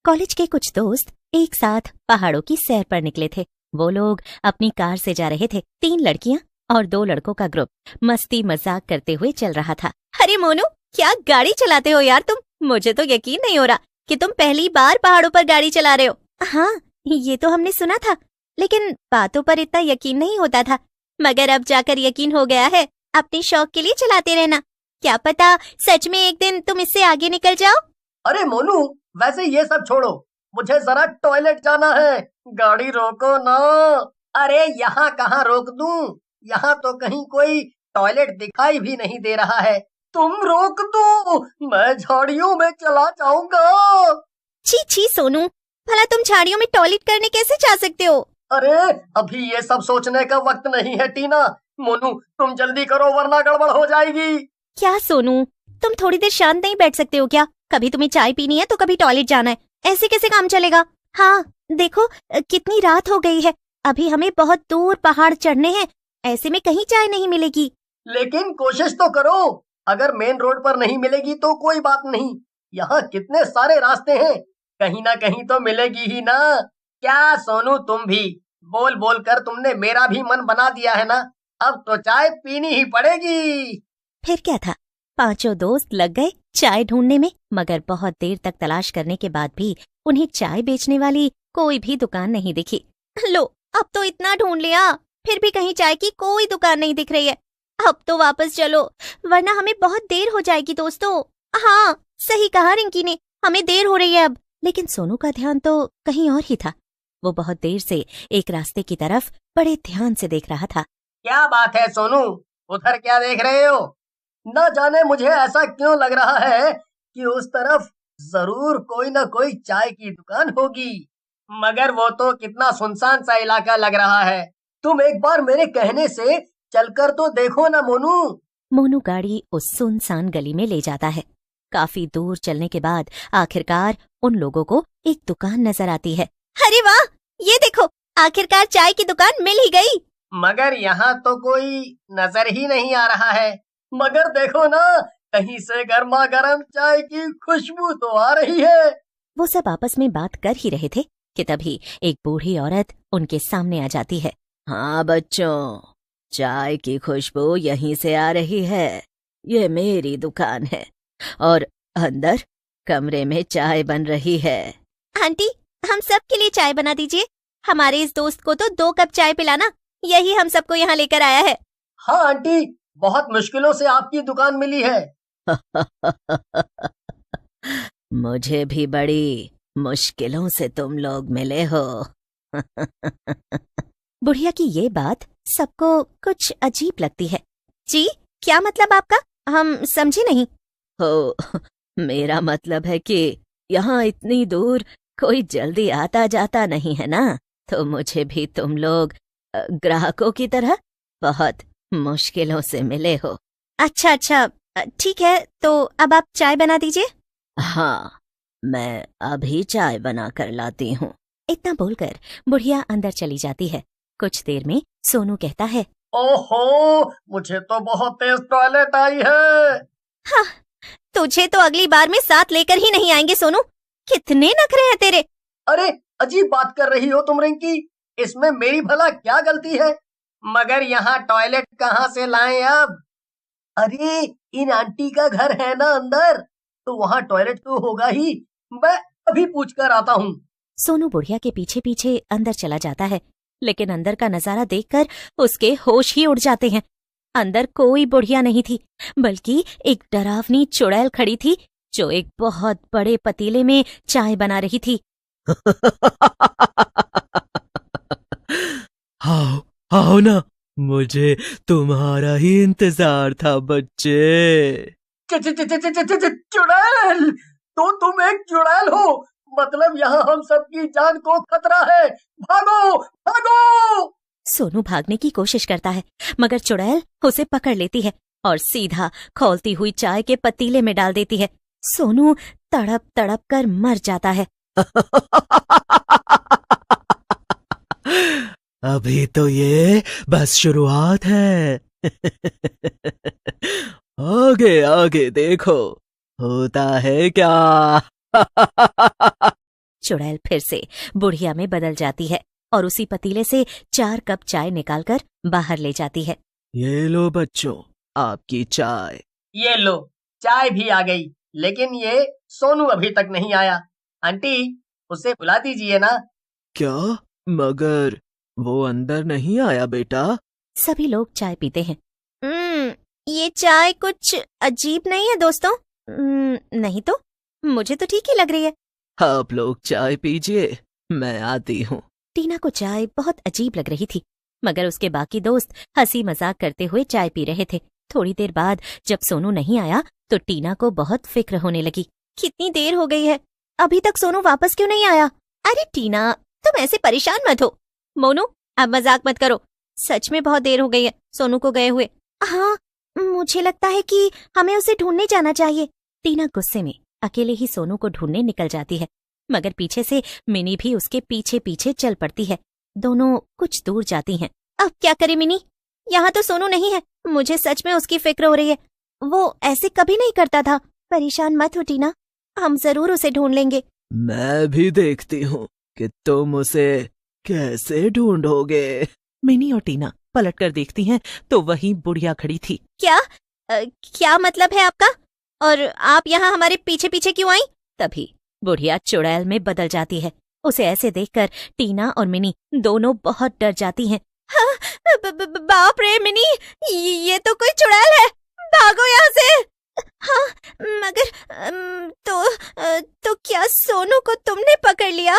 College के कुछ दोस्त एक साथ पहाड़ों की सैर पर निकले थे। वो लोग अपनी कार से जा रहे थे। 3 लड़कियां और 2 लड़कों का ग्रुप मस्ती मजाक करते हुए चल रहा था। अरे मोनू, क्या गाड़ी चलाते हो यार तुम। मुझे तो यकीन नहीं हो रहा कि तुम पहली बार पहाड़ों पर गाड़ी चला रहे हो। हाँ, ये तो हमने सुना था, लेकिन बातों पर इतना यकीन नहीं होता था। मगर अब जाकर यकीन हो गया है। अपने शौक के लिए चलाते रहना, क्या पता सच में एक दिन तुम इससे आगे निकल जाओ। अरे मोनू, वैसे ये सब छोड़ो, मुझे जरा टॉयलेट जाना है, गाड़ी रोको ना। अरे यहाँ कहाँ रोक दूं, यहाँ तो कहीं कोई टॉयलेट दिखाई भी नहीं दे रहा है। तुम रोक दो, मैं झाड़ियों में चला जाऊंगा। छी छी सोनू, भला तुम झाड़ियों में टॉयलेट करने कैसे जा सकते हो। अरे अभी ये सब सोचने का वक्त नहीं है टीना। मोनू तुम जल्दी करो वरना गड़बड़ हो जाएगी। क्या सोनू, तुम थोड़ी देर शांत नहीं बैठ सकते हो क्या। कभी तुम्हें चाय पीनी है तो कभी टॉयलेट जाना है, ऐसे कैसे काम चलेगा। हाँ देखो, कितनी रात हो गई है, अभी हमें बहुत दूर पहाड़ चढ़ने हैं, ऐसे में कहीं चाय नहीं मिलेगी। लेकिन कोशिश तो करो, अगर मेन रोड पर नहीं मिलेगी तो कोई बात नहीं, यहाँ कितने सारे रास्ते हैं, कहीं ना कहीं तो मिलेगी ही ना। क्या सोनू, तुम भी बोल बोल कर तुमने मेरा भी मन बना दिया है ना, अब तो चाय पीनी ही पड़ेगी। फिर क्या था, 5 दोस्त लग गए चाय ढूंढने में, मगर बहुत देर तक तलाश करने के बाद भी उन्हें चाय बेचने वाली कोई भी दुकान नहीं दिखी। लो, अब तो इतना ढूंढ लिया, फिर भी कहीं चाय की कोई दुकान नहीं दिख रही है। अब तो वापस चलो, वरना हमें बहुत देर हो जाएगी दोस्तों। हाँ, सही कहा रिंकी ने, हमें देर हो रही है अब। लेकिन सोनू का ध्यान तो कहीं और ही था। वो बहुत देर से एक रास्ते की तरफ बड़े ध्यान से देख रहा था। क्या बात है सोनू, उधर क्या देख रहे हो। न जाने मुझे ऐसा क्यों लग रहा है कि उस तरफ जरूर कोई न कोई चाय की दुकान होगी, मगर वो तो कितना सुनसान सा इलाका लग रहा है। तुम एक बार मेरे कहने से चलकर तो देखो ना मोनू। मोनू गाड़ी उस सुनसान गली में ले जाता है। काफी दूर चलने के बाद आखिरकार उन लोगों को एक दुकान नजर आती है। अरे वाह, ये देखो, आखिरकार चाय की दुकान मिल ही गई। मगर यहाँ तो कोई नजर ही नहीं आ रहा है। मगर देखो ना, कहीं से गर्मा गर्म चाय की खुशबू तो आ रही है। वो सब आपस में बात कर ही रहे थे कि तभी एक बूढ़ी औरत उनके सामने आ जाती है। हाँ बच्चों, चाय की खुशबू यहीं से आ रही है। ये मेरी दुकान है और अंदर कमरे में चाय बन रही है। आंटी, हम सब के लिए चाय बना दीजिए। हमारे इस दोस्त को तो 2 कप चाय पिलाना, यही हम सबको यहाँ लेकर आया है। हाँ आंटी, बहुत मुश्किलों से आपकी दुकान मिली है। मुझे भी बड़ी मुश्किलों से तुम लोग मिले हो। बुढ़िया की ये बात सबको कुछ अजीब लगती है। जी, क्या मतलब आपका, हम समझे नहीं। हो, मेरा मतलब है कि यहाँ इतनी दूर कोई जल्दी आता जाता नहीं है ना, तो मुझे भी तुम लोग ग्राहकों की तरह बहुत मुश्किलों से मिले हो। अच्छा अच्छा, ठीक है, तो अब आप चाय बना दीजिए। हाँ, मैं अभी चाय बना कर लाती हूँ। इतना बोलकर बुढ़िया अंदर चली जाती है। कुछ देर में सोनू कहता है, ओहो, मुझे तो बहुत तेज टॉयलेट आई है। हाँ, तुझे तो अगली बार में साथ लेकर ही नहीं आएंगे सोनू, कितने नखरे हैं तेरे। अरे अजीब बात कर रही हो तुम रिंकी, इसमें मेरी भला क्या गलती है। मगर यहाँ टॉयलेट कहाँ से लाएं अब। अरे इन आंटी का घर है ना अंदर, तो वहाँ टॉयलेट तो होगा ही, मैं अभी पूछ कर आता हूँ। सोनू बुढ़िया के पीछे पीछे अंदर चला जाता है, लेकिन अंदर का नजारा देखकर उसके होश ही उड़ जाते हैं। अंदर कोई बुढ़िया नहीं थी, बल्कि एक डरावनी चुड़ैल खड़ी थी, जो एक बहुत बड़े पतीले में चाय बना रही थी। आओ आओ ना, मुझे तुम्हारा ही इंतजार था बच्चे। चुड़ैल, तो तुम एक चुड़ैल हो, मतलब यहाँ हम सबकी जान को खतरा है। भागो भागो। सोनू भागने की कोशिश करता है, मगर चुड़ैल उसे पकड़ लेती है और सीधा खौलती हुई चाय के पतीले में डाल देती है। सोनू तड़प तड़प कर मर जाता है। अभी तो ये बस शुरुआत है। आगे आगे देखो होता है क्या। चुड़ैल फिर से बुढ़िया में बदल जाती है और उसी पतीले से 4 कप चाय निकालकर बाहर ले जाती है। ये लो बच्चों, आपकी चाय। ये लो, चाय भी आ गई, लेकिन ये सोनू अभी तक नहीं आया। आंटी, उसे बुला दीजिए ना। क्या? मगर वो अंदर नहीं आया बेटा? सभी लोग चाय पीते हैं। ये चाय कुछ अजीब नहीं है दोस्तों? नहीं तो, मुझे तो ठीक ही लग रही है। आप लोग चाय पीजिए, मैं आती हूँ। टीना को चाय बहुत अजीब लग रही थी, मगर उसके बाकी दोस्त हंसी मजाक करते हुए चाय पी रहे थे। थोड़ी देर बाद जब सोनू नहीं आया तो टीना को बहुत फिक्र होने लगी। कितनी देर हो गई है, अभी तक सोनू वापस क्यों नहीं आया? अरे टीना, तुम ऐसे परेशान मत हो। मोनू, अब मजाक मत करो, सच में बहुत देर हो गई है सोनू को गए हुए। हाँ, मुझे लगता है कि हमें उसे ढूंढने जाना चाहिए। टीना गुस्से में अकेले ही सोनू को ढूंढने निकल जाती है, मगर पीछे से मिनी भी उसके पीछे पीछे चल पड़ती है। दोनों कुछ दूर जाती हैं। अब क्या करे मिनी, यहाँ तो सोनू नहीं है। मुझे सच में उसकी फिक्र हो रही है। वो ऐसे कभी नहीं करता था। परेशान मत हो टीना, हम जरूर उसे ढूंढ लेंगे। मैं भी देखती हूँ कि तुम उसे कैसे ढूंढोगे। मिनी और टीना पलट कर देखती हैं तो वहीं बुढ़िया खड़ी थी। क्या मतलब है आपका? और आप यहाँ हमारे पीछे पीछे क्यों आई? तभी बुढ़िया चुड़ैल में बदल जाती है। उसे ऐसे देखकर टीना और मिनी दोनों बहुत डर जाती हैं। हाँ, बाप रे मिनी, ये तो कोई चुड़ैल है, भागो यहाँ से। हाँ, मगर तो क्या सोनू को तुमने पकड़ लिया?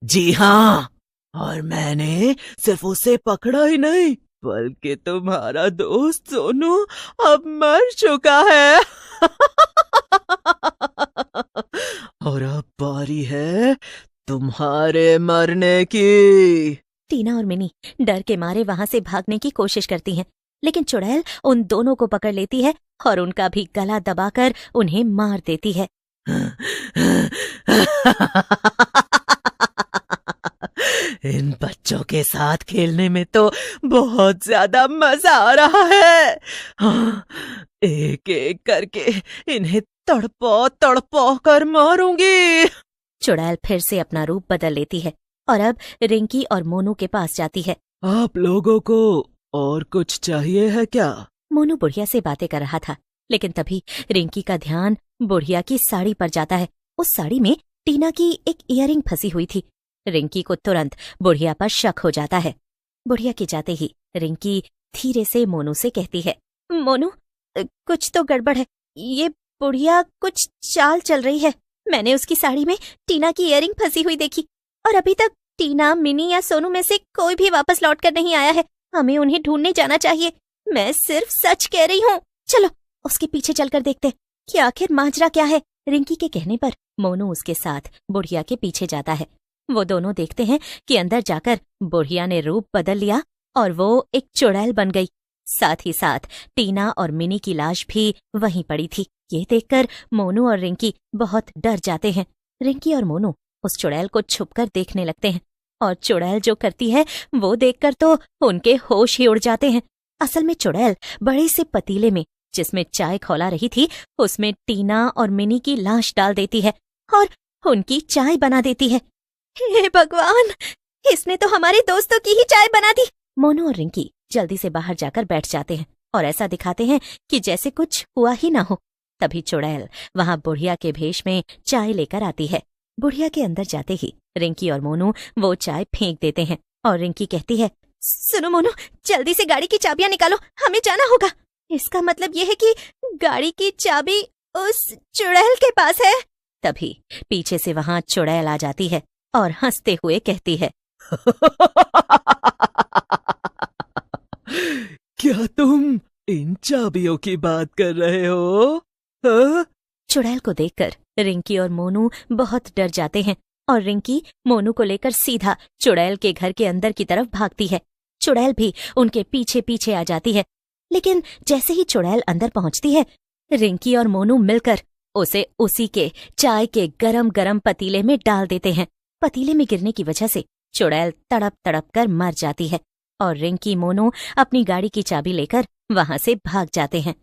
जी हाँ, और मैंने सिर्फ उसे पकड़ा ही नहीं, बल्कि तुम्हारा दोस्त सोनू अब मर चुका है। और अब बारी है तुम्हारे मरने की। टीना और मिनी डर के मारे वहां से भागने की कोशिश करती हैं, लेकिन चुड़ैल उन दोनों को पकड़ लेती है और उनका भी गला दबाकर उन्हें मार देती है। इन बच्चों के साथ खेलने में तो बहुत ज्यादा मजा आ रहा है। एक एक करके इन्हें तड़पा तड़पा कर मारूंगी। चुड़ैल फिर से अपना रूप बदल लेती है और अब रिंकी और मोनू के पास जाती है। आप लोगों को और कुछ चाहिए है क्या? मोनू बुढ़िया से बातें कर रहा था, लेकिन तभी रिंकी का ध्यान बुढ़िया की साड़ी पर जाता है। उस साड़ी में टीना की एक इयररिंग फंसी हुई थी। रिंकी को तुरंत बुढ़िया पर शक हो जाता है। बुढ़िया के जाते ही रिंकी धीरे से मोनू से कहती है, मोनू, कुछ तो गड़बड़ है। ये बुढ़िया कुछ चाल चल रही है। मैंने उसकी साड़ी में टीना की इयररिंग फंसी हुई देखी और अभी तक टीना, मिनी या सोनू में से कोई भी वापस लौट कर नहीं आया है। हमें उन्हें ढूंढने जाना चाहिए। मैं सिर्फ सच कह रही हूँ। चलो उसके पीछे चलकर देखते हैं कि आखिर माजरा क्या है। रिंकी के कहने पर मोनू उसके साथ बुढ़िया के पीछे जाता है। वो दोनों देखते हैं कि अंदर जाकर बुढ़िया ने रूप बदल लिया और वो एक चुड़ैल बन गई। साथ ही साथ टीना और मिनी की लाश भी वहीं पड़ी थी। ये देखकर मोनू और रिंकी बहुत डर जाते हैं। रिंकी और मोनू उस चुड़ैल को छुपकर देखने लगते हैं और चुड़ैल जो करती है वो देखकर तो उनके होश ही उड़ जाते हैं। असल में चुड़ैल बड़े से पतीले में जिसमें चाय खौला रही थी उसमें टीना और मिनी की लाश डाल देती है और उनकी चाय बना देती है। हे भगवान, इसने तो हमारे दोस्तों की ही चाय बना दी। मोनू और रिंकी जल्दी से बाहर जाकर बैठ जाते हैं और ऐसा दिखाते हैं कि जैसे कुछ हुआ ही ना हो। तभी चुड़ैल वहां बुढ़िया के भेष में चाय लेकर आती है। बुढ़िया के अंदर जाते ही रिंकी और मोनू वो चाय फेंक देते हैं और रिंकी कहती है, सुनो मोनू, जल्दी से गाड़ी की चाबियां निकालो, हमें जाना होगा। इसका मतलब ये है कि गाड़ी की चाबी उस चुड़ैल के पास है। तभी पीछे से वहां चुड़ैल आ जाती है और हंसते हुए कहती है, क्या तुम इन चाबियों की बात कर रहे हो? हाँ? चुड़ैल को देखकर रिंकी और मोनू बहुत डर जाते हैं और रिंकी मोनू को लेकर सीधा चुड़ैल के घर के अंदर की तरफ भागती है। चुड़ैल भी उनके पीछे पीछे आ जाती है, लेकिन जैसे ही चुड़ैल अंदर पहुंचती है रिंकी और मोनू मिलकर उसे उसी के चाय के गरम गरम पतीले में डाल देते हैं। पतीले में गिरने की वजह से चुड़ैल तड़प तड़प कर मर जाती है और रिंकी मोनू अपनी गाड़ी की चाबी लेकर वहां से भाग जाते हैं।